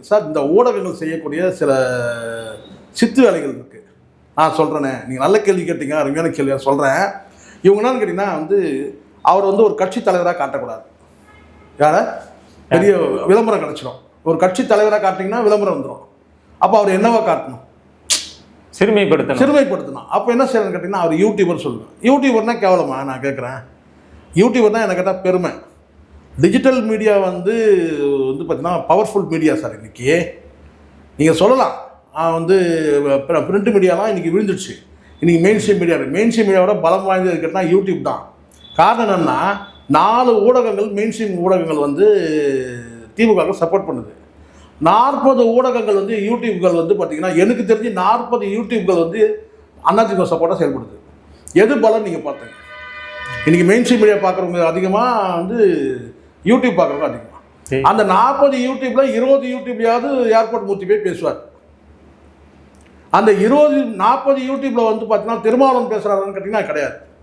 Sir இந்த ஊடகங்கள் செய்யக்கூடிய சில சித்து வேலைகள் இருக்குது. நான் சொல்கிறேனே, நீங்கள் நல்ல கேள்வி கேட்டீங்க, அருமையான கேள்வி சொல்கிறேன். இவங்க என்னன்னு கேட்டிங்கன்னா அவர் ஒரு கட்சி தலைவராக காட்டக்கூடாது. யார பெரிய விளம்பரம் கிடச்சிடும். ஒரு கட்சி தலைவராக காட்டிங்கன்னா விளம்பரம் வந்துடும். அப்போ அவர் என்னவா காட்டணும்? சிறுமைப்படுத்தணும். அப்போ என்ன செய்யணும்னு கேட்டிங்கன்னா அவர் யூடியூபர் சொல்லுவேன். யூடியூபர்னா கேவலமா? நான் கேட்குறேன். யூடியூபர் தான் எனக்கு கேட்டால் பெருமை. டிஜிட்டல் மீடியா பார்த்தீங்கன்னா பவர்ஃபுல் மீடியா சார். இன்றைக்கி நீங்கள் சொல்லலாம் பிரிண்ட் மீடியாலாம் இன்றைக்கி விழுந்துடுச்சு. இன்றைக்கி மெயின் ஸ்ட்ரீம் மீடியாவோட பலம் வாய்ந்தது கேட்டால் யூடியூப் தான். காரணம் என்னென்னா 4 ஊடகங்கள் மெயின் ஸ்ட்ரீம் ஊடகங்கள் திமுக சப்போர்ட் பண்ணுது. 40 ஊடகங்கள் யூடியூப்கள் பார்த்தீங்கன்னா எனக்கு தெரிஞ்சு 40 யூடியூப்கள் அதிமுக சப்போர்ட்டாக செயல்படுது. எது பலம் நீங்கள் பார்த்தீங்க? இன்றைக்கி மெயின் ஸ்ட்ரீம் மீடியா பார்க்குறவங்க அதிகமாக யூடியூப் பார்க்குறவங்க அதிகமாக. அந்த 40 யூடியூப்பில் 20 யூடியூப்லையாவது ஏர்போர்ட் மூர்த்தி போய் பேசுவார். அந்த 40 யூடியூப்பில் பார்த்தீங்கன்னா திருமாவளவன் பேசுகிறாருன்னு கேட்டிங்கன்னா கிடையாது.